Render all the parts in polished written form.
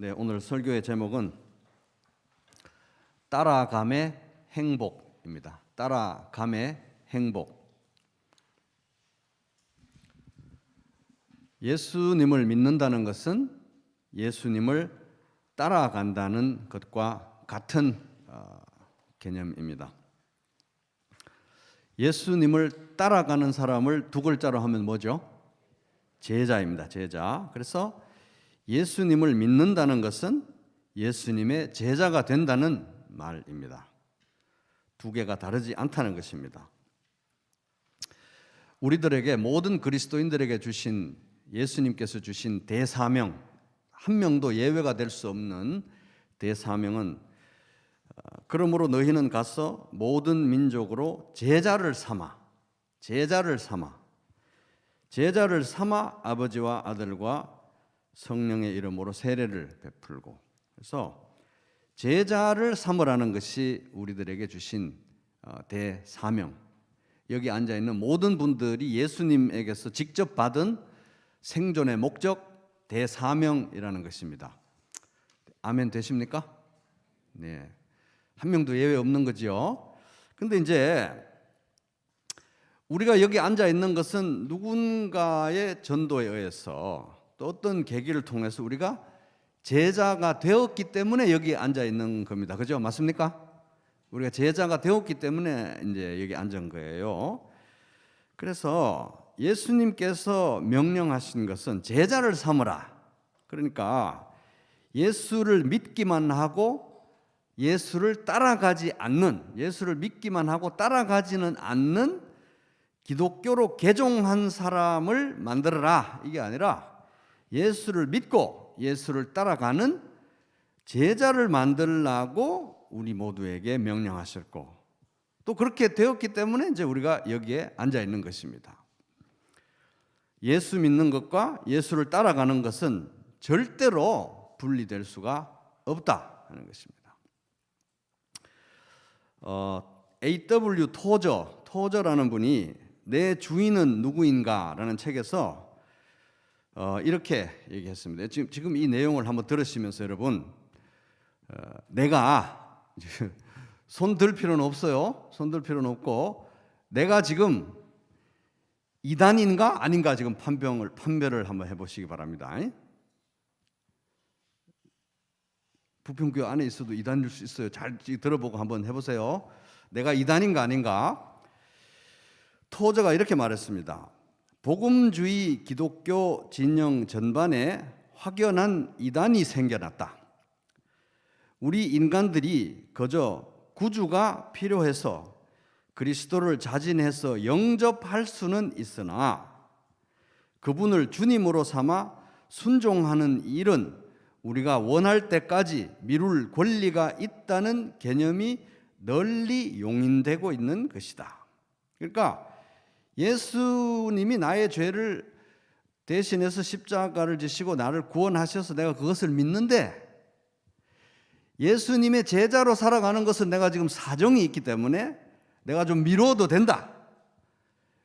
네, 오늘 설교의 제목은 따라감의 행복입니다. 따라감의 행복. 예수님을 믿는다는 것은 예수님을 따라간다는 것과 같은 개념입니다. 예수님을 따라가는 사람을 두 글자로 하면 뭐죠? 제자입니다. 제자. 그래서 예수님을 믿는다는 것은 예수님의 제자가 된다는 말입니다. 두 개가 다르지 않다는 것입니다. 우리들에게, 모든 그리스도인들에게 주신, 예수님께서 주신 대사명, 한 명도 예외가 될 수 없는 대사명은 그러므로 너희는 가서 모든 민족으로 제자를 삼아 아버지와 아들과 성령의 이름으로 세례를 베풀고, 그래서 제자를 삼으라는 것이 우리들에게 주신 대사명. 여기 앉아있는 모든 분들이 예수님에게서 직접 받은 생존의 목적, 대사명이라는 것입니다. 아멘 되십니까? 네, 한 명도 예외 없는 거죠. 근데 이제 우리가 여기 앉아있는 것은 누군가의 전도에 의해서 또 어떤 계기를 통해서 우리가 제자가 되었기 때문에 여기 앉아 있는 겁니다. 그죠? 맞습니까? 우리가 제자가 되었기 때문에 이제 여기 앉은 거예요. 그래서 예수님께서 명령하신 것은 제자를 삼으라. 그러니까 예수를 믿기만 하고 예수를 따라가지 않는, 예수를 믿기만 하고 따라가지는 않는 기독교로 개종한 사람을 만들어라. 이게 아니라 예수를 믿고 예수를 따라가는 제자를 만들라고 우리 모두에게 명령하셨고, 또 그렇게 되었기 때문에 이제 우리가 여기에 앉아 있는 것입니다. 예수 믿는 것과 예수를 따라가는 것은 절대로 분리될 수가 없다 하는 것입니다. A.W. 토저라는 분이 내 주인은 누구인가라는 책에서 이렇게 얘기했습니다. 지금 이 내용을 한번 들으시면서 여러분, 내가 손 들 필요는 없어요. 손 들 필요는 없고, 내가 지금 이단인가 아닌가 지금 판별을 한번 해보시기 바랍니다. 부평교회 안에 있어도 이단일 수 있어요. 잘 들어보고 한번 해보세요. 내가 이단인가 아닌가. 토저가 이렇게 말했습니다. 복음주의 기독교 진영 전반에 확연한 이단이 생겨났다. 우리 인간들이 그저 구주가 필요해서 그리스도를 자진해서 영접할 수는 있으나 그분을 주님으로 삼아 순종하는 일은 우리가 원할 때까지 미룰 권리가 있다는 개념이 널리 용인되고 있는 것이다. 그러니까 예수님이 나의 죄를 대신해서 십자가를 지시고 나를 구원하셔서 내가 그것을 믿는데, 예수님의 제자로 살아가는 것은 내가 지금 사정이 있기 때문에 내가 좀 미뤄도 된다.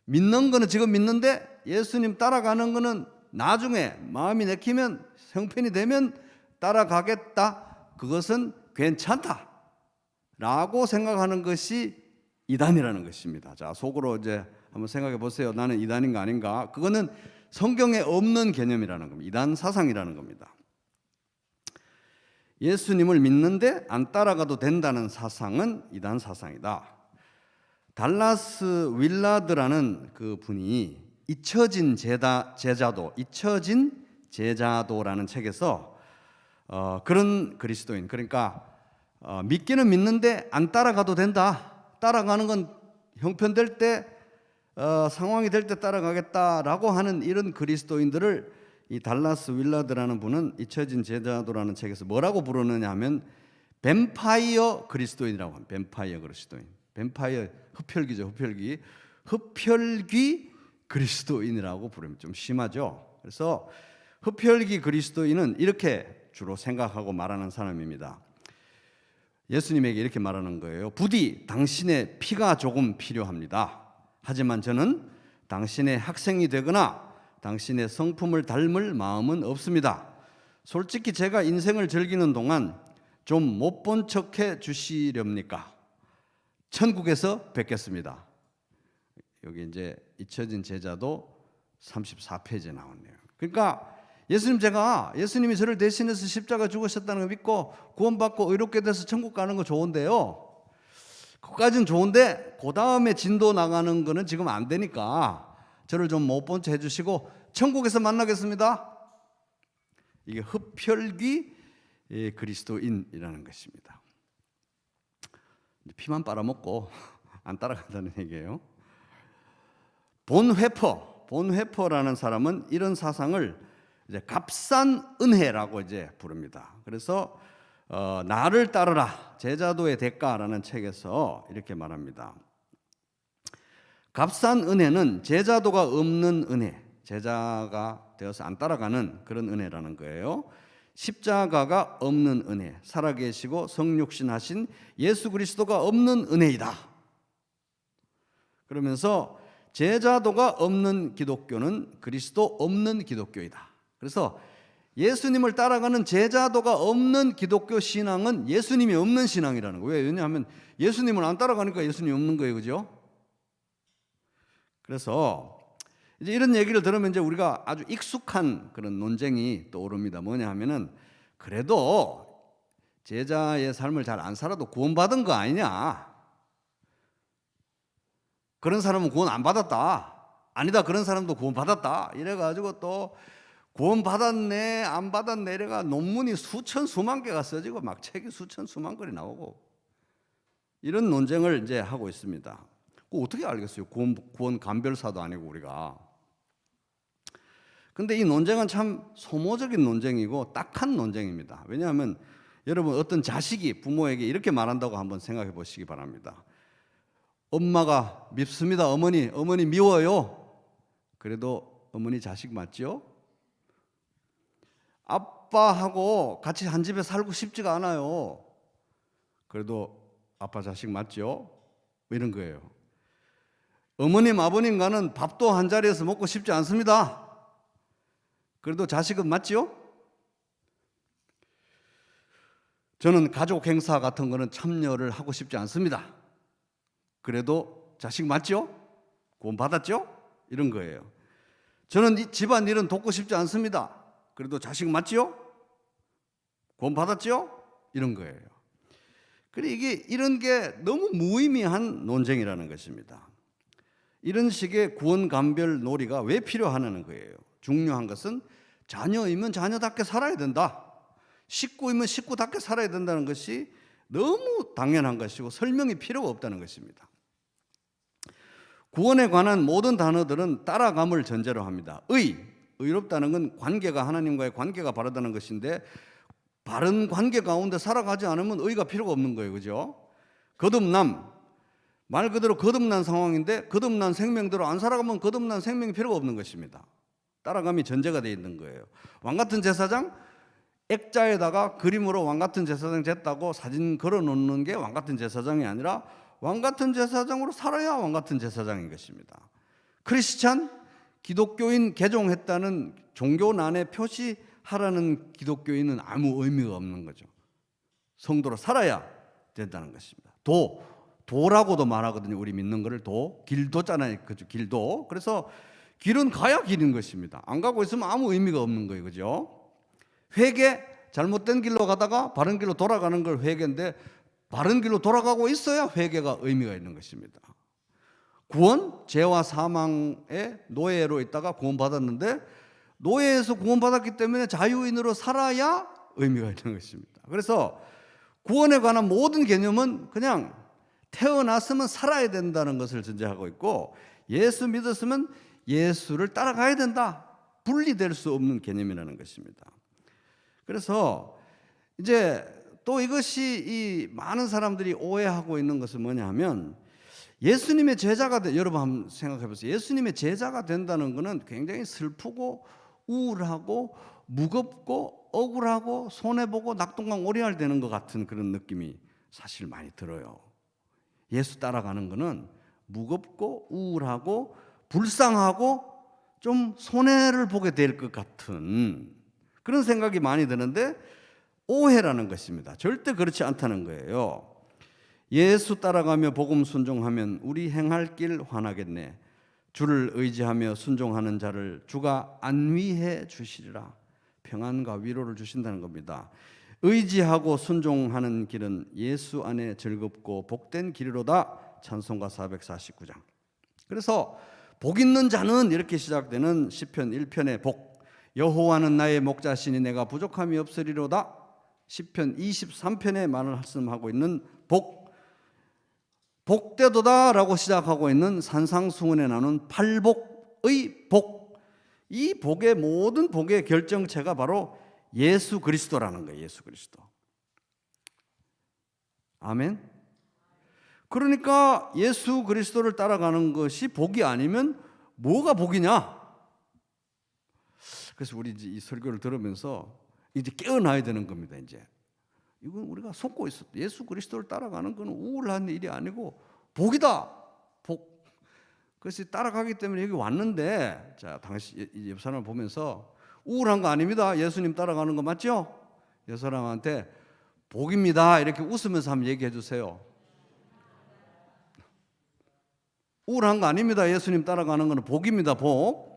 믿는 거는 지금 믿는데 예수님 따라가는 거는 나중에 마음이 내키면, 형편이 되면 따라가겠다. 그것은 괜찮다 라고 생각하는 것이 이단이라는 것입니다. 자, 속으로 이제 한번 생각해 보세요. 나는 이단인가 아닌가? 그거는 성경에 없는 개념이라는 겁니다. 이단 사상이라는 겁니다. 예수님을 믿는데 안 따라가도 된다는 사상은 이단 사상이다. 달라스 윌라드라는 그 분이 잊혀진 제자도라는 책에서 그런 그리스도인, 그러니까 믿기는 믿는데 안 따라가도 된다. 따라가는 건 형편될 때, 상황이 될 때 따라가겠다라고 하는 이런 그리스도인들을 이 달라스 윌라드라는 분은 잊혀진 제자도라는 책에서 뭐라고 부르느냐 하면 뱀파이어 그리스도인이라고 합니다. 뱀파이어 그리스도인. 뱀파이어 흡혈귀죠. 흡혈귀 그리스도인이라고 부르면 좀 심하죠. 그래서 흡혈귀 그리스도인은 이렇게 주로 생각하고 말하는 사람입니다. 예수님에게 이렇게 말하는 거예요. 부디 당신의 피가 조금 필요합니다. 하지만 저는 당신의 학생이 되거나 당신의 성품을 닮을 마음은 없습니다. 솔직히 제가 인생을 즐기는 동안 좀 못 본 척해 주시렵니까? 천국에서 뵙겠습니다. 여기 이제 잊혀진 제자도 34페이지에 나왔네요. 그러니까 예수님이 저를 대신해서 십자가 죽으셨다는 거 믿고 구원받고 의롭게 돼서 천국 가는 거 좋은데요. 그것까지는 좋은데 그 다음에 진도 나가는 거는 지금 안 되니까 저를 좀 못 본 척 해주시고 천국에서 만나겠습니다. 이게 흡혈귀 그리스도인이라는 것입니다. 피만 빨아먹고 안 따라간다는 얘기예요. 본회퍼라는 사람은 이런 사상을 이제 값싼 은혜라고 이제 부릅니다. 그래서 나를 따르라 제자도의 대가라는 책에서 이렇게 말합니다. 값싼 은혜는 제자도가 없는 은혜, 제자가 되어서 안 따라가는 그런 은혜라는 거예요. 십자가가 없는 은혜, 살아계시고 성육신하신 예수 그리스도가 없는 은혜이다. 그러면서 제자도가 없는 기독교는 그리스도 없는 기독교이다. 그래서 예수님을 따라가는 제자도가 없는 기독교 신앙은 예수님이 없는 신앙이라는 거예요. 왜냐하면 예수님을 안 따라가니까 예수님이 없는 거예요. 그죠? 그래서 이제 이런 얘기를 들으면 이제 우리가 아주 익숙한 그런 논쟁이 떠오릅니다. 뭐냐 하면은 그래도 제자의 삶을 잘 안 살아도 구원받은 거 아니냐? 그런 사람은 구원 안 받았다. 아니다. 그런 사람도 구원 받았다. 이래가지고 또 구원 받았네 안 받았네 이래가 논문이 수천 수만 개가 써지고 막 책이 수천 수만 권이 나오고 이런 논쟁을 이제 하고 있습니다. 그거 어떻게 알겠어요? 구원 감별사도 아니고 우리가. 근데 이 논쟁은 참 소모적인 논쟁이고 딱한 논쟁입니다. 왜냐하면 여러분 어떤 자식이 부모에게 이렇게 말한다고 한번 생각해 보시기 바랍니다. 엄마가 밉습니다. 어머니 미워요. 그래도 어머니 자식 맞죠? 아빠하고 같이 한 집에 살고 싶지가 않아요. 그래도 아빠 자식 맞죠? 이런 거예요. 어머님 아버님과는 밥도 한 자리에서 먹고 싶지 않습니다. 그래도 자식은 맞죠? 저는 가족 행사 같은 거는 참여를 하고 싶지 않습니다. 그래도 자식 맞죠? 구원 받았죠? 이런 거예요. 저는 이 집안 일은 돕고 싶지 않습니다. 그래도 자식 맞죠? 구원 받았죠? 이런 거예요. 그래 이런 게 너무 무의미한 논쟁이라는 것입니다. 이런 식의 구원 감별 놀이가 왜 필요하냐는 거예요. 중요한 것은 자녀이면 자녀답게 살아야 된다. 식구이면 식구답게 살아야 된다는 것이 너무 당연한 것이고 설명이 필요가 없다는 것입니다. 구원에 관한 모든 단어들은 따라감을 전제로 합니다. 의롭다는 건 관계가 하나님과의 관계가 바르다는 것인데 바른 관계 가운데 살아가지 않으면 의가 필요가 없는 거예요. 그죠? 거듭남, 말 그대로 거듭난 상황인데 거듭난 생명대로 안 살아가면 거듭난 생명이 필요가 없는 것입니다. 따라감이 전제가 되어 있는 거예요. 왕같은 제사장, 액자에다가 그림으로 왕같은 제사장 됐다고 사진 걸어 놓는 게 왕같은 제사장이 아니라 왕같은 제사장으로 살아야 왕같은 제사장인 것입니다. 크리스찬, 기독교인 개종했다는 종교난에 표시하라는 기독교인은 아무 의미가 없는 거죠. 성도로 살아야 된다는 것입니다. 도라고도 말하거든요. 우리 믿는 거를 길도잖아요. 그죠? 길도. 그래서 길은 가야 길인 것입니다. 안 가고 있으면 아무 의미가 없는 거예요. 그죠? 회개, 잘못된 길로 가다가 바른 길로 돌아가는 걸 회개인데 바른 길로 돌아가고 있어야 회개가 의미가 있는 것입니다. 구원, 죄와 사망의 노예로 있다가 구원받았는데 노예에서 구원받았기 때문에 자유인으로 살아야 의미가 있는 것입니다. 그래서 구원에 관한 모든 개념은 그냥 태어났으면 살아야 된다는 것을 전제하고 있고 예수 믿었으면 예수를 따라가야 된다. 분리될 수 없는 개념이라는 것입니다. 그래서 이제 또 이것이 이 많은 사람들이 오해하고 있는 것은 뭐냐 하면 예수님의 제자가 여러분 한번 생각해 보세요. 예수님의 제자가 된다는 것은 굉장히 슬프고 우울하고 무겁고 억울하고 손해보고 낙동강 오리알 되는 것 같은 그런 느낌이 사실 많이 들어요. 예수 따라가는 것은 무겁고 우울하고 불쌍하고 좀 손해를 보게 될 것 같은 그런 생각이 많이 드는데 오해라는 것입니다. 절대 그렇지 않다는 거예요. 예수 따라가며 복음 순종하면 우리 행할 길 환하겠네. 주를 의지하며 순종하는 자를 주가 안위해 주시리라. 평안과 위로를 주신다는 겁니다. 의지하고 순종하는 길은 예수 안에 즐겁고 복된 길이로다. 찬송가 449장. 그래서 복 있는 자는 이렇게 시작되는 시편 1편의 복. 여호와는 나의 목자시니 내가 부족함이 없으리로다. 시편 23편에 말씀하고 있는 복. 복되도다라고 시작하고 있는 산상수훈에 나오는 팔복의 복. 이 복의 모든 복의 결정체가 바로 예수 그리스도라는 거예요. 예수 그리스도. 아멘. 그러니까 예수 그리스도를 따라가는 것이 복이 아니면 뭐가 복이냐? 그래서 우리 이 설교를 들으면서 이제 깨어나야 되는 겁니다. 이제 이건 우리가 속고 있어. 예수 그리스도를 따라가는 건 우울한 일이 아니고 복이다. 복. 그래서 따라가기 때문에 여기 왔는데, 자, 당시 옆 사람을 보면서 우울한 거 아닙니다. 예수님 따라가는 거 맞죠? 옆 사람한테 복입니다. 이렇게 웃으면서 한번 얘기해 주세요. 우울한 거 아닙니다. 예수님 따라가는 거는 복입니다. 복.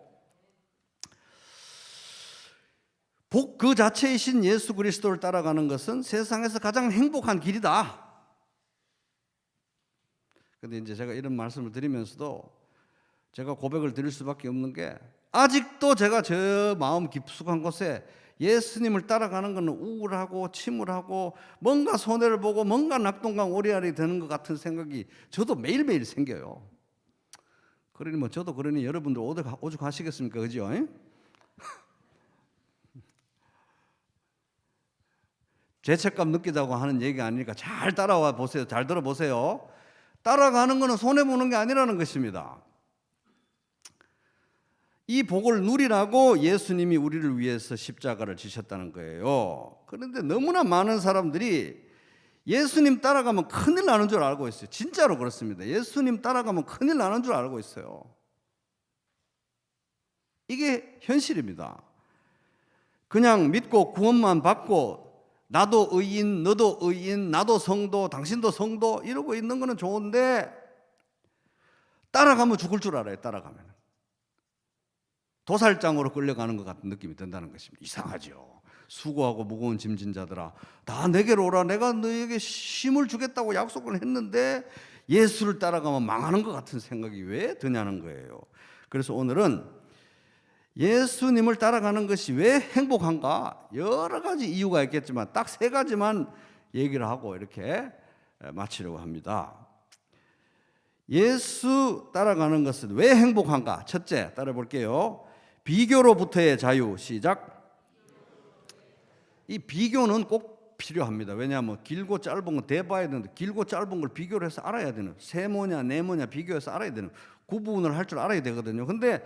복 그 자체이신 예수 그리스도를 따라가는 것은 세상에서 가장 행복한 길이다. 근데 이제 제가 이런 말씀을 드리면서도 제가 고백을 드릴 수밖에 없는 게 아직도 제가 저 마음 깊숙한 곳에 예수님을 따라가는 것은 우울하고 침울하고 뭔가 손해를 보고 뭔가 낙동강 오리알이 되는 것 같은 생각이 저도 매일매일 생겨요. 그러니 뭐 저도 그러니 여러분들 오죽하시겠습니까? 그죠? 죄책감 느끼자고 하는 얘기가 아니니까 잘 따라와 보세요. 잘 들어보세요. 따라가는 것은 손해보는 게 아니라는 것입니다. 이 복을 누리라고 예수님이 우리를 위해서 십자가를 지셨다는 거예요. 그런데 너무나 많은 사람들이 예수님 따라가면 큰일 나는 줄 알고 있어요. 진짜로 그렇습니다. 예수님 따라가면 큰일 나는 줄 알고 있어요. 이게 현실입니다. 그냥 믿고 구원만 받고 나도 의인, 너도 의인, 나도 성도, 당신도 성도 이러고 있는 거는 좋은데 따라가면 죽을 줄 알아요. 따라가면 도살장으로 끌려가는 것 같은 느낌이 든다는 것입니다. 이상하죠. 수고하고 무거운 짐진 자들아 다 내게로 오라. 내가 너에게 쉼을 주겠다고 약속을 했는데 예수를 따라가면 망하는 것 같은 생각이 왜 드냐는 거예요. 그래서 오늘은 예수님을 따라가는 것이 왜 행복한가? 여러 가지 이유가 있겠지만 딱 3가지만 얘기를 하고 이렇게 마치려고 합니다. 예수 따라가는 것은 왜 행복한가? 첫째, 따라 볼게요. 비교로부터의 자유. 시작. 이 비교는 꼭 필요합니다. 왜냐하면 길고 짧은 건 대봐야 되는데 길고 짧은 걸 비교를 해서 알아야 되는, 세모냐 네모냐 비교해서 알아야 되는, 구분을 할 줄 알아야 되거든요. 근데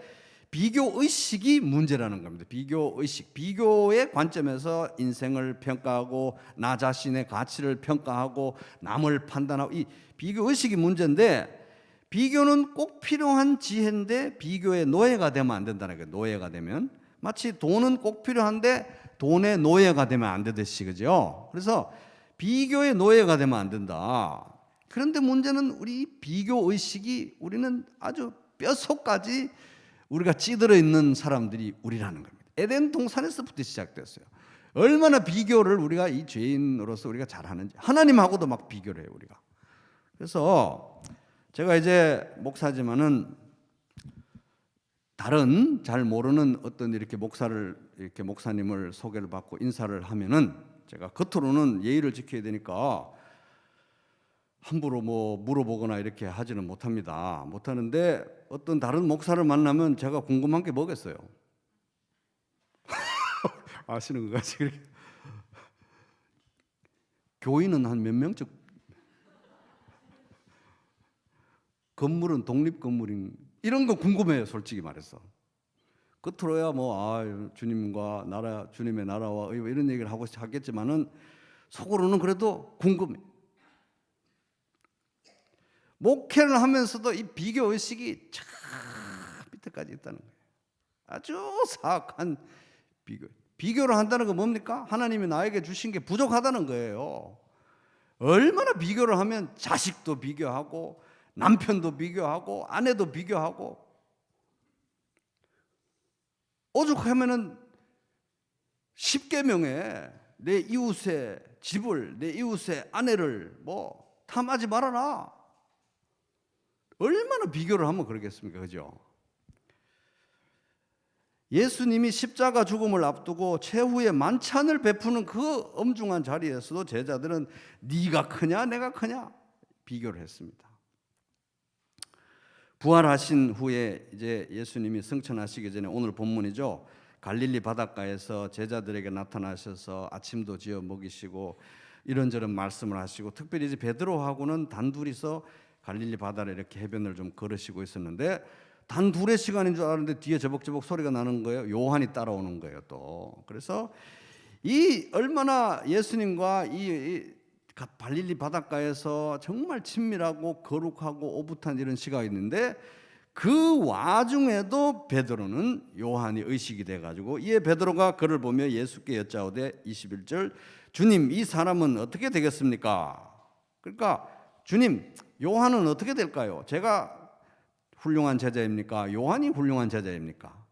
비교 의식이 문제라는 겁니다. 비교 의식, 비교의 관점에서 인생을 평가하고 나 자신의 가치를 평가하고 남을 판단하고 이 비교 의식이 문제인데 비교는 꼭 필요한 지혜인데 비교의 노예가 되면 안 된다는 거예요. 노예가 되면 마치 돈은 꼭 필요한데 돈의 노예가 되면 안 되듯이, 그죠? 그래서 비교의 노예가 되면 안 된다. 그런데 문제는 우리 비교 의식이 우리는 아주 뼛속까지 우리가 찌들어 있는 사람들이 우리라는 겁니다. 에덴 동산에서부터 시작됐어요. 얼마나 비교를 우리가 이 죄인으로서 우리가 잘하는지, 하나님하고도 막 비교를 해요 우리가. 그래서 제가 이제 목사지만은 다른 잘 모르는 어떤 이렇게 목사님을 소개를 받고 인사를 하면은 제가 겉으로는 예의를 지켜야 되니까 함부로 뭐 물어보거나 이렇게 하지는 못하는데 어떤 다른 목사를 만나면 제가 궁금한 게 뭐겠어요? 아시는 것 같이 교인은 한 몇 명쯤, 건물은 독립 건물인, 이런 거 궁금해요. 솔직히 말해서 겉으로야 뭐 주님과 나라, 주님의 나라와 이런 얘기를 하고 하겠지만은 속으로는 그래도 궁금해. 목회를 하면서도 이 비교 의식이 참 밑에까지 있다는 거예요. 아주 사악한 비교. 비교를 한다는 건 뭡니까? 하나님이 나에게 주신 게 부족하다는 거예요. 얼마나 비교를 하면 자식도 비교하고 남편도 비교하고 아내도 비교하고, 오죽하면은 10계명에 내 이웃의 집을, 내 이웃의 아내를 뭐 탐하지 말아라. 얼마나 비교를 하면 그러겠습니까? 그죠? 예수님이 십자가 죽음을 앞두고 최후의 만찬을 베푸는 그 엄중한 자리에서도 제자들은 네가 크냐 내가 크냐 비교를 했습니다. 부활하신 후에 이제 예수님이 승천하시기 전에, 오늘 본문이죠, 갈릴리 바닷가에서 제자들에게 나타나셔서 아침도 지어 먹이시고 이런저런 말씀을 하시고, 특별히 이제 베드로하고는 단둘이서 갈릴리 바다를 이렇게 해변을 좀 걸으시고 있었는데, 단둘의 시간인 줄 알았는데 뒤에 저벅저벅 소리가 나는 거예요. 요한이 따라오는 거예요 또. 그래서 이 얼마나 예수님과 이 갈릴리 바닷가에서 정말 친밀하고 거룩하고 오붓한 이런 시간이 있는데, 그 와중에도 베드로는 요한이 의식이 돼가지고, 이에 베드로가 그를 보며 예수께 여짜오되 21절 주님 이 사람은 어떻게 되겠습니까? 그러니까 주님 요한은 어떻게 될까요? 제가 훌륭한 제자입니까? 요한이 훌륭한 제자입니까?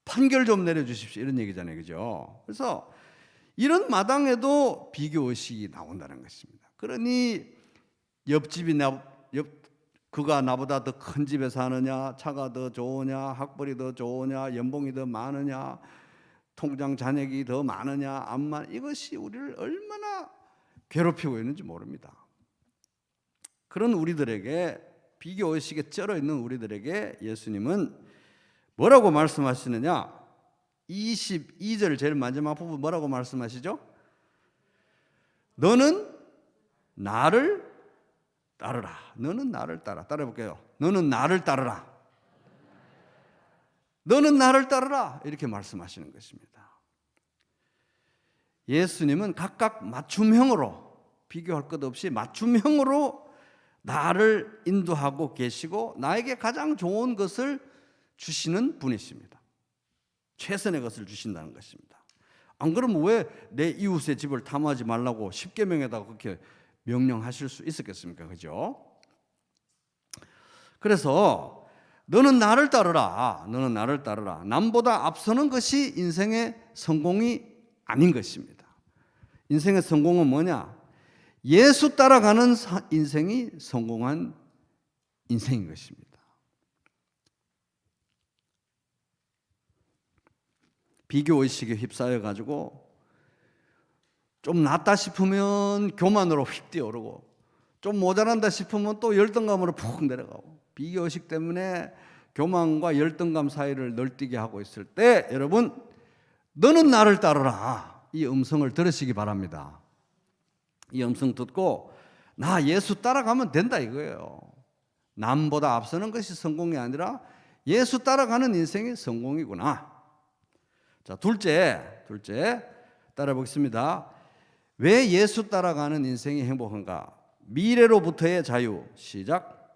판결 좀 내려주십시오 이런 얘기잖아요. 그죠? 그래서 이런 마당에도 비교의식이 나온다는 것입니다. 그러니 옆집이 그가 나보다 더 큰 집에 사느냐, 차가 더 좋으냐, 학벌이 더 좋으냐, 연봉이 더 많으냐, 통장 잔액이 더 많으냐, 이것이 우리를 얼마나 괴롭히고 있는지 모릅니다. 그런 우리들에게, 비교의식에 쩔어있는 우리들에게 예수님은 뭐라고 말씀하시느냐? 22절 제일 마지막 부분 뭐라고 말씀하시죠? 너는 나를 따르라. 너는 나를 따라. 따라해볼게요. 너는 나를 따르라. 너는 나를 따르라. 이렇게 말씀하시는 것입니다. 예수님은 각각 맞춤형으로, 비교할 것 없이 맞춤형으로 나를 인도하고 계시고 나에게 가장 좋은 것을 주시는 분이십니다. 최선의 것을 주신다는 것입니다. 안 그러면 왜 내 이웃의 집을 탐하지 말라고 10계명에다가 그렇게 명령하실 수 있었겠습니까? 그죠? 그래서 너는 나를 따르라. 너는 나를 따르라. 남보다 앞서는 것이 인생의 성공이 아닌 것입니다. 인생의 성공은 뭐냐? 예수 따라가는 인생이 성공한 인생인 것입니다. 비교의식에 휩싸여 가지고 좀 낫다 싶으면 교만으로 휙 뛰어오르고, 좀 모자란다 싶으면 또 열등감으로 푹 내려가고, 비교의식 때문에 교만과 열등감 사이를 널뛰게 하고 있을 때, 여러분 너는 나를 따르라 이 음성을 들으시기 바랍니다. 이 음성 듣고 나 예수 따라가면 된다 이거예요. 남보다 앞서는 것이 성공이 아니라 예수 따라가는 인생이 성공이구나. 자, 둘째 따라 보겠습니다. 왜 예수 따라가는 인생이 행복한가? 미래로부터의 자유. 시작.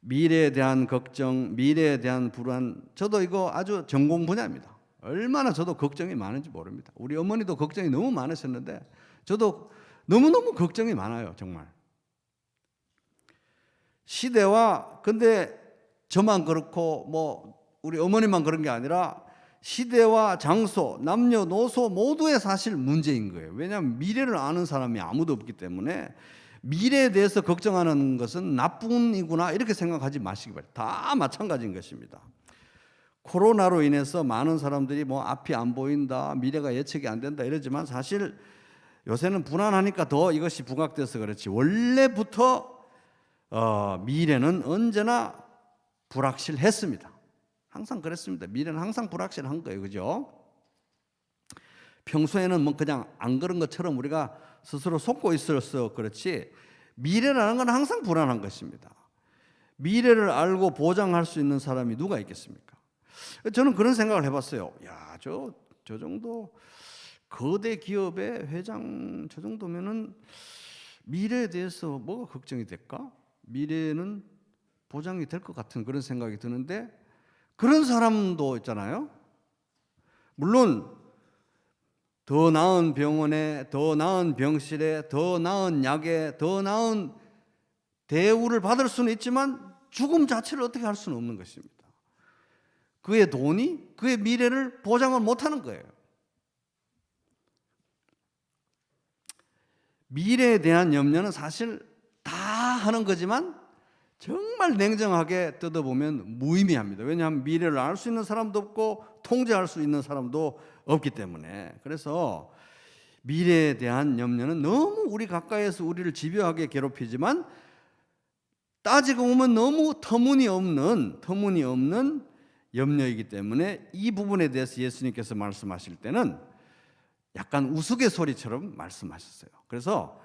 미래에 대한 걱정, 미래에 대한 불안. 저도 이거 아주 전공 분야입니다. 얼마나 저도 걱정이 많은지 모릅니다. 우리 어머니도 걱정이 너무 많으셨는데 저도 너무너무 걱정이 많아요. 정말. 시대와, 근데 저만 그렇고 뭐 우리 어머니만 그런 게 아니라 시대와 장소, 남녀노소 모두의 사실 문제인 거예요. 왜냐하면 미래를 아는 사람이 아무도 없기 때문에 미래에 대해서 걱정하는 것은 나뿐이구나 이렇게 생각하지 마시기 바랍니다. 다 마찬가지인 것입니다. 코로나로 인해서 많은 사람들이 뭐 앞이 안 보인다, 미래가 예측이 안 된다 이러지만, 사실 요새는 불안하니까 더 이것이 부각돼서 그렇지, 원래부터 미래는 언제나 불확실했습니다. 항상 그랬습니다. 미래는 항상 불확실한 거예요. 그죠? 평소에는 뭐 그냥 안 그런 것처럼 우리가 스스로 속고 있어서 그렇지, 미래라는 건 항상 불안한 것입니다. 미래를 알고 보장할 수 있는 사람이 누가 있겠습니까? 저는 그런 생각을 해봤어요. 야, 저 정도 거대 기업의 회장 저 정도면은 미래에 대해서 뭐가 걱정이 될까? 미래는 보장이 될 것 같은 그런 생각이 드는데, 그런 사람도 있잖아요. 물론 더 나은 병원에, 더 나은 병실에, 더 나은 약에, 더 나은 대우를 받을 수는 있지만 죽음 자체를 어떻게 할 수는 없는 것입니다. 그의 돈이 그의 미래를 보장을 못하는 거예요. 미래에 대한 염려는 사실 다 하는 거지만 정말 냉정하게 뜯어보면 무의미합니다. 왜냐하면 미래를 알 수 있는 사람도 없고 통제할 수 있는 사람도 없기 때문에. 그래서 미래에 대한 염려는 너무 우리 가까이에서 우리를 집요하게 괴롭히지만 따지고 보면 너무 터무니없는 염려이기 때문에 이 부분에 대해서 예수님께서 말씀하실 때는 약간 우스갯소리처럼 말씀하셨어요. 그래서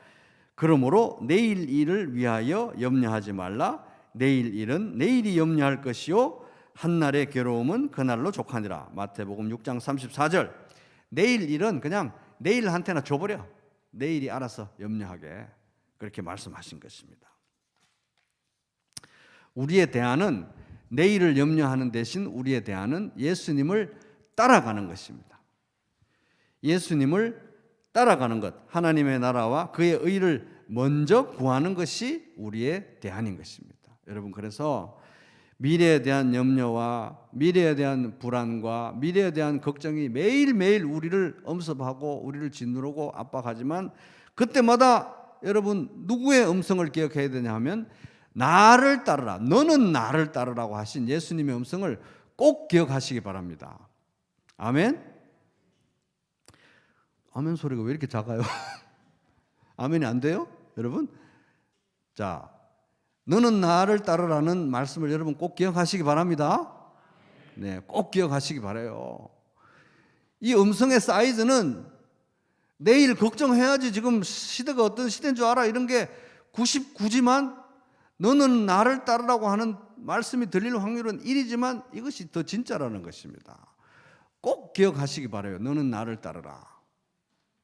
그러므로 내일 일을 위하여 염려하지 말라. 내일 일은 내일이 염려할 것이요 한날의 괴로움은 그날로 족하니라. 마태복음 6장 34절. 내일 일은 그냥 내일한테나 줘버려. 내일이 알아서 염려하게. 그렇게 말씀하신 것입니다. 우리의 대안은 내일을 염려하는 대신 우리의 대안은 예수님을 따라가는 것입니다. 예수님을 따라가는 것, 하나님의 나라와 그의 의를 먼저 구하는 것이 우리의 대안인 것입니다. 여러분, 그래서 미래에 대한 염려와 미래에 대한 불안과 미래에 대한 걱정이 매일매일 우리를 엄습하고 우리를 짓누르고 압박하지만 그때마다 여러분 누구의 음성을 기억해야 되냐 하면 나를 따르라, 너는 나를 따르라고 하신 예수님의 음성을 꼭 기억하시기 바랍니다. 아멘? 아멘 소리가 왜 이렇게 작아요? 아멘이 안 돼요? 여러분? 자, 너는 나를 따르라는 말씀을 여러분 꼭 기억하시기 바랍니다. 네, 꼭 기억하시기 바라요. 이 음성의 사이즈는 내일 걱정해야지 지금 시대가 어떤 시대인 줄 알아 이런 게 99지만 너는 나를 따르라고 하는 말씀이 들릴 확률은 1이지만 이것이 더 진짜라는 것입니다. 꼭 기억하시기 바라요. 너는 나를 따르라.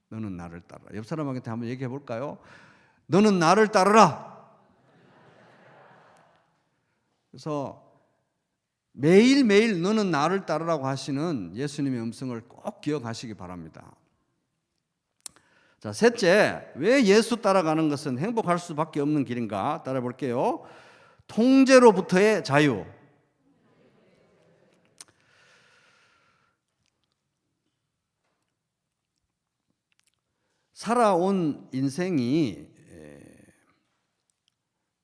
너는 나를 따르라. 옆 사람한테 한번 얘기해 볼까요? 너는 나를 따르라. 그래서 매일매일 너는 나를 따르라고 하시는 예수님의 음성을 꼭 기억하시기 바랍니다. 자, 셋째, 왜 예수 따라가는 것은 행복할 수밖에 없는 길인가? 따라 볼게요. 통제로부터의 자유. 살아온 인생이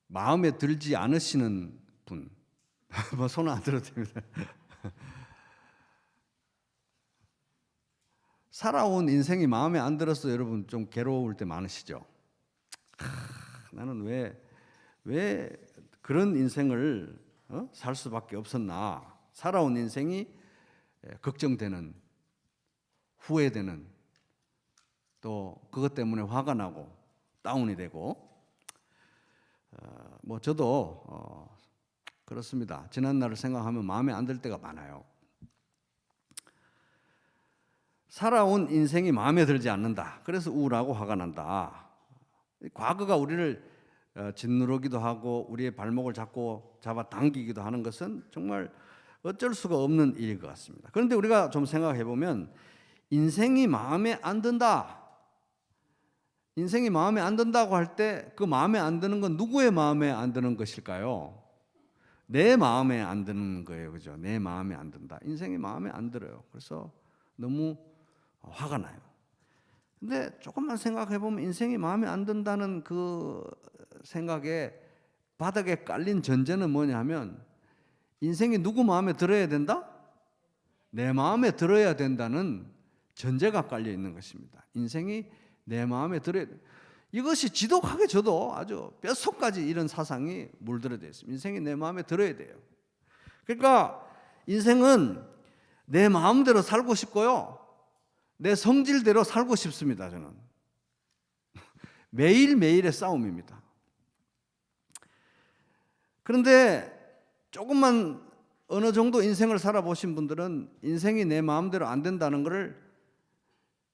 마음에 들지 않으시는 분, 뭐 손 안 들어도 됩니다. 살아온 인생이 마음에 안 들어서 여러분 좀 괴로울 때 많으시죠? 나는 왜 그런 인생을 살 수밖에 없었나? 살아온 인생이 걱정되는, 후회되는, 또 그것 때문에 화가 나고 다운이 되고, 뭐 저도 그렇습니다. 지난 날을 생각하면 마음에 안 들 때가 많아요. 살아온 인생이 마음에 들지 않는다. 그래서 우울하고 화가 난다. 과거가 우리를 짓누르기도 하고 우리의 발목을 잡아 당기기도 하는 것은 정말 어쩔 수가 없는 일일 것 같습니다. 그런데 우리가 좀 생각해 보면 인생이 마음에 안 든다. 인생이 마음에 안 든다고 할 때 그 마음에 안 드는 건 누구의 마음에 안 드는 것일까요? 내 마음에 안 드는 거예요. 그죠? 내 마음에 안 든다. 인생이 마음에 안 들어요. 그래서 너무 화가 나요. 근데 조금만 생각해 보면 인생이 마음에 안 든다는 그 생각에 바닥에 깔린 전제는 뭐냐 하면 인생이 누구 마음에 들어야 된다? 내 마음에 들어야 된다는 전제가 깔려 있는 것입니다. 인생이 내 마음에 들어야 돼. 이것이 지독하게 저도 아주 뼛속까지 이런 사상이 물들어져 있습니다. 인생이 내 마음에 들어야 돼요. 그러니까 인생은 내 마음대로 살고 싶고요. 내 성질대로 살고 싶습니다. 저는 매일매일의 싸움입니다. 그런데 조금만 어느 정도 인생을 살아보신 분들은 인생이 내 마음대로 안 된다는 것을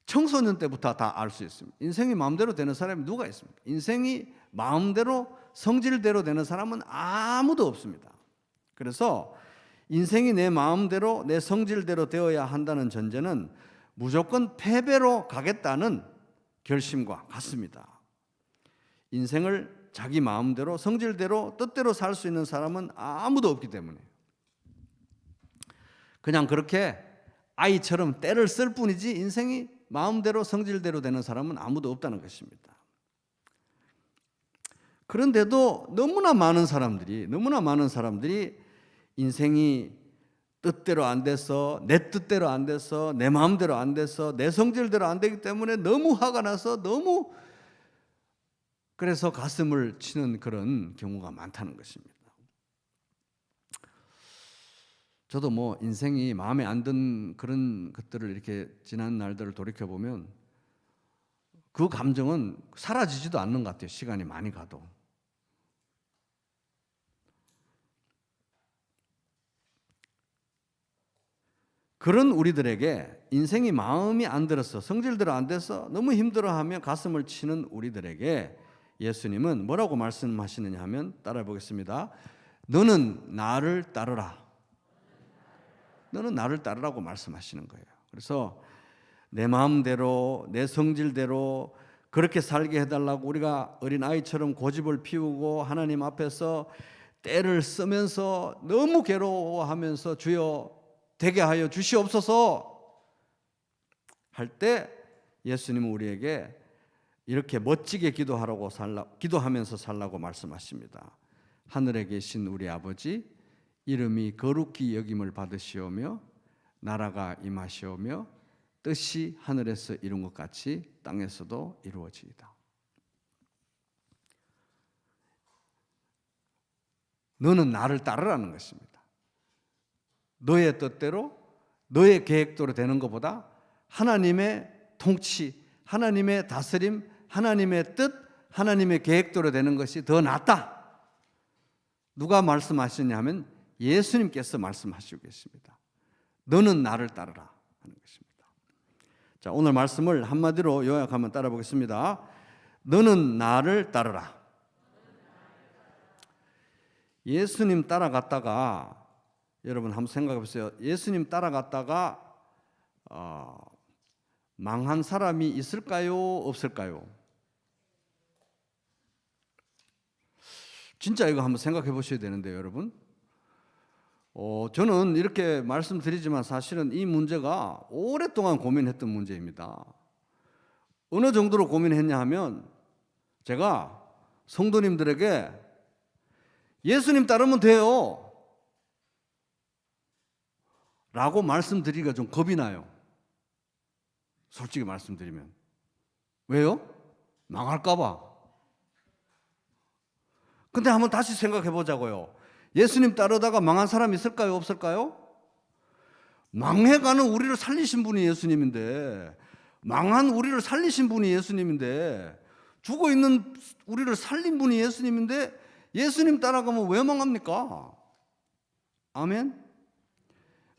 청소년 때부터 다 알 수 있습니다. 인생이 마음대로 되는 사람이 누가 있습니까? 인생이 마음대로 성질대로 되는 사람은 아무도 없습니다. 그래서 인생이 내 마음대로 내 성질대로 되어야 한다는 전제는 무조건 패배로 가겠다는 결심과 같습니다. 인생을 자기 마음대로 성질대로 뜻대로 살 수 있는 사람은 아무도 없기 때문에 그냥 그렇게 아이처럼 때를 쓸 뿐이지 인생이 마음대로 성질대로 되는 사람은 아무도 없다는 것입니다. 그런데도 너무나 많은 사람들이 인생이 뜻대로 안 돼서 내 뜻대로 안 돼서 내 마음대로 안 돼서 내 성질대로 안 되기 때문에 너무 화가 나서 너무 그래서 가슴을 치는 그런 경우가 많다는 것입니다. 저도 뭐 인생이 마음에 안 든 그런 것들을 이렇게 지난 날들을 돌이켜보면 그 감정은 사라지지도 않는 것 같아요. 시간이 많이 가도. 그런 우리들에게 인생이 마음이 안 들어서 성질대로 안 돼서 너무 힘들어하며 가슴을 치는 우리들에게 예수님은 뭐라고 말씀하시느냐 하면 따라해 보겠습니다. 너는 나를 따르라. 너는 나를 따르라고 말씀하시는 거예요. 그래서 내 마음대로 내 성질대로 그렇게 살게 해달라고 우리가 어린아이처럼 고집을 피우고 하나님 앞에서 때를 쓰면서 너무 괴로워하면서 주여 되게 하여 주시옵소서 할 때 예수님은 우리에게 이렇게 멋지게 기도하면서 살라고 말씀하십니다. 하늘에 계신 우리 아버지 이름이 거룩히 여김을 받으시오며 나라가 임하시오며 뜻이 하늘에서 이룬 것 같이 땅에서도 이루어지이다. 너는 나를 따르라는 것입니다. 너의 뜻대로 너의 계획대로 되는 것보다 하나님의 통치, 하나님의 다스림, 하나님의 뜻, 하나님의 계획대로 되는 것이 더 낫다. 누가 말씀하시냐 하면 예수님께서 말씀하시고 계십니다. 너는 나를 따르라 하는 것입니다. 자, 오늘 말씀을 한마디로 요약하면 따라 보겠습니다. 너는 나를 따르라. 예수님 따라갔다가 여러분 한번 생각해 보세요. 예수님 따라갔다가 망한 사람이 있을까요? 없을까요? 진짜 이거 한번 생각해 보셔야 되는데요, 여러분. 저는 이렇게 말씀드리지만 사실은 이 문제가 오랫동안 고민했던 문제입니다. 어느 정도로 고민했냐 하면 제가 성도님들에게 예수님 따르면 돼요 라고 말씀드리기가 좀 겁이 나요. 솔직히 말씀드리면. 왜요? 망할까 봐. 근데 한번 다시 생각해 보자고요. 예수님 따르다가 망한 사람 있을까요? 없을까요? 망해가는 우리를 살리신 분이 예수님인데, 망한 우리를 살리신 분이 예수님인데, 죽어있는 우리를 살린 분이 예수님인데 예수님 따라가면 왜 망합니까? 아멘?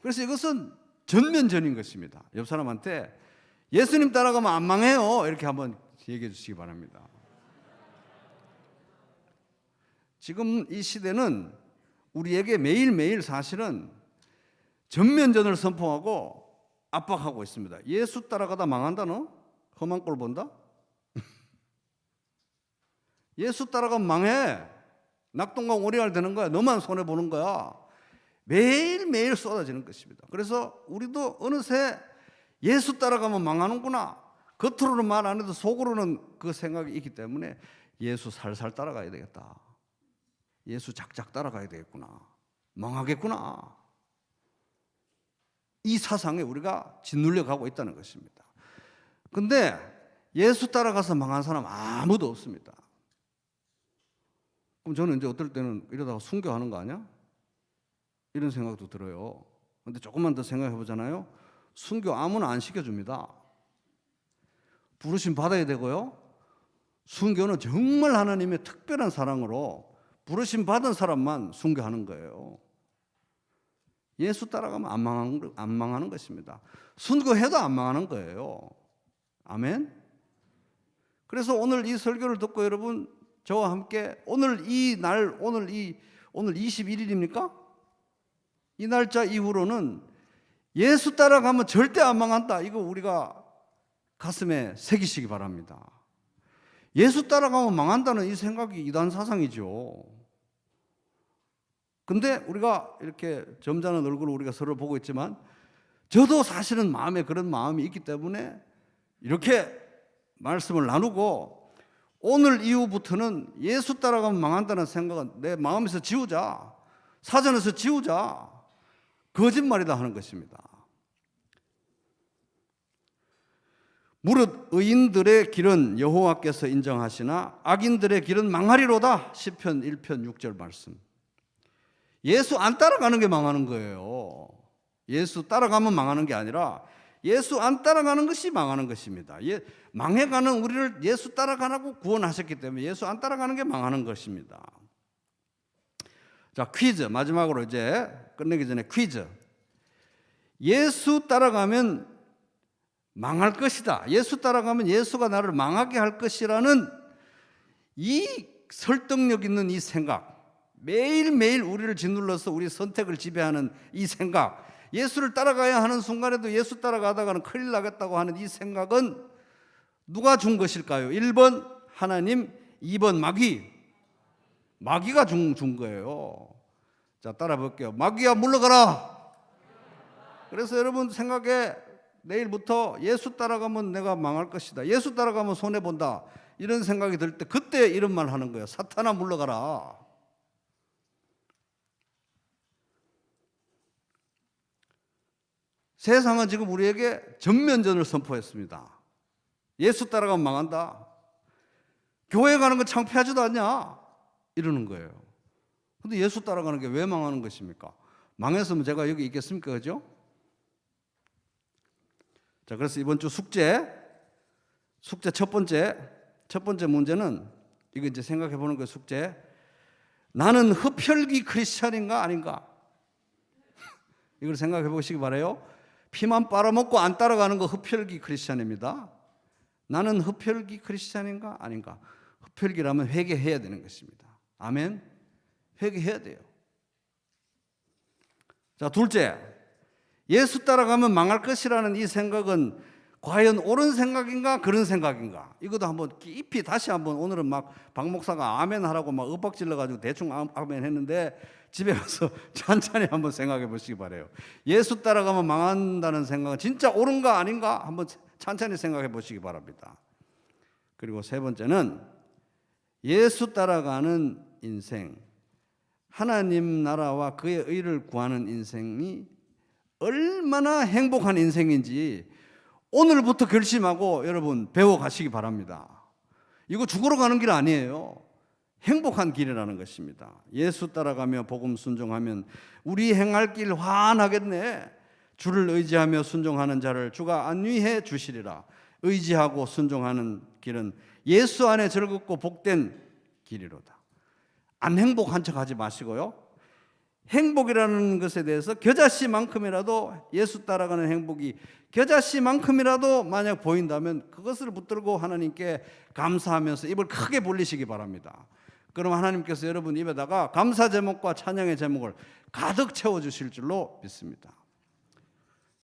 그래서 이것은 전면전인 것입니다. 옆 사람한테 예수님 따라가면 안 망해요 이렇게 한번 얘기해 주시기 바랍니다. 지금 이 시대는 우리에게 매일매일 사실은 전면전을 선포하고 압박하고 있습니다. 예수 따라가다 망한다 너? 험한 꼴 본다? 예수 따라가면 망해. 낙동강 오리알 되는 거야. 너만 손해보는 거야. 매일매일 쏟아지는 것입니다. 그래서 우리도 어느새 예수 따라가면 망하는구나. 겉으로는 말 안 해도 속으로는 그 생각이 있기 때문에 예수 살살 따라가야 되겠다. 예수 작작 따라가야 되겠구나. 망하겠구나. 이 사상에 우리가 짓눌려 가고 있다는 것입니다. 근데 예수 따라가서 망한 사람 아무도 없습니다. 그럼 저는 이제 어떨 때는 이러다가 순교하는 거 아니야? 이런 생각도 들어요. 근데 조금만 더 생각해 보잖아요. 순교 아무나 안 시켜줍니다. 부르심 받아야 되고요. 순교는 정말 하나님의 특별한 사랑으로 부르심 받은 사람만 순교하는 거예요. 예수 따라가면 안 망하는 것입니다. 순교해도 안 망하는 거예요. 아멘? 그래서 오늘 이 설교를 듣고 여러분 저와 함께 오늘 21일입니까? 이 날짜 이후로는 예수 따라가면 절대 안 망한다. 이거 우리가 가슴에 새기시기 바랍니다. 예수 따라가면 망한다는 이 생각이 이단 사상이죠. 근데 우리가 이렇게 점잖은 얼굴로 우리가 서로 보고 있지만 저도 사실은 마음에 그런 마음이 있기 때문에 이렇게 말씀을 나누고 오늘 이후부터는 예수 따라가면 망한다는 생각은 내 마음에서 지우자. 사전에서 지우자. 거짓말이다 하는 것입니다. 무릇 의인들의 길은 여호와께서 인정하시나 악인들의 길은 망하리로다. 시편 1편 6절 말씀. 예수 안 따라가는 게 망하는 거예요. 예수 따라가면 망하는 게 아니라 예수 안 따라가는 것이 망하는 것입니다. 망해가는 우리를 예수 따라가라고 구원하셨기 때문에 예수 안 따라가는 게 망하는 것입니다. 자, 퀴즈 마지막으로 이제 끝내기 전에 퀴즈. 예수 따라가면 망할 것이다. 예수 따라가면 예수가 나를 망하게 할 것이라는 이 설득력 있는 이 생각, 매일매일 우리를 짓눌러서 우리 선택을 지배하는 이 생각, 예수를 따라가야 하는 순간에도 예수 따라가다가는 큰일 나겠다고 하는 이 생각은 누가 준 것일까요? 1번 하나님, 2번 마귀가 준 거예요. 자, 따라 볼게요. 마귀야 물러가라. 그래서 여러분 생각에 내일부터 예수 따라가면 내가 망할 것이다. 예수 따라가면 손해본다. 이런 생각이 들 때 그때 이런 말 하는 거예요. 사탄아 물러가라. 세상은 지금 우리에게 전면전을 선포했습니다. 예수 따라가면 망한다. 교회 가는 건 창피하지도 않냐? 이러는 거예요. 근데 예수 따라가는 게 왜 망하는 것입니까? 망했으면 제가 여기 있겠습니까? 그죠? 자, 그래서 이번 주 숙제 첫 번째 문제는 이거 이제 생각해 보는 거예요. 숙제. 나는 흡혈귀 크리스찬인가 아닌가? 이걸 생각해 보시기 바라요. 피만 빨아먹고 안 따라가는 거 흡혈귀 크리스찬입니다. 나는 흡혈귀 크리스찬인가 아닌가? 흡혈귀라면 회개해야 되는 것입니다. 아멘. 회개해야 돼요. 자, 둘째. 예수 따라가면 망할 것이라는 이 생각은 과연 옳은 생각인가 그런 생각인가? 이것도 한번 깊이 다시 한번 오늘은 막 박 목사가 아멘 하라고 막 윽박질러 가지고 대충 아멘 했는데 집에 가서 천천히 한번 생각해 보시기 바라요. 예수 따라가면 망한다는 생각은 진짜 옳은가 아닌가 한번 천천히 생각해 보시기 바랍니다. 그리고 세 번째는 예수 따라가는 인생, 하나님 나라와 그의 의를 구하는 인생이 얼마나 행복한 인생인지 오늘부터 결심하고 여러분 배워가시기 바랍니다. 이거 죽으러 가는 길 아니에요. 행복한 길이라는 것입니다. 예수 따라가며 복음 순종하면 우리 행할 길 환하겠네. 주를 의지하며 순종하는 자를 주가 안위해 주시리라. 의지하고 순종하는 길은 예수 안에 즐겁고 복된 길이로다. 안 행복한 척 하지 마시고요. 행복이라는 것에 대해서 겨자씨만큼이라도 예수 따라가는 행복이 겨자씨만큼이라도 만약 보인다면 그것을 붙들고 하나님께 감사하면서 입을 크게 벌리시기 바랍니다. 그럼 하나님께서 여러분 입에다가 감사 제목과 찬양의 제목을 가득 채워주실 줄로 믿습니다.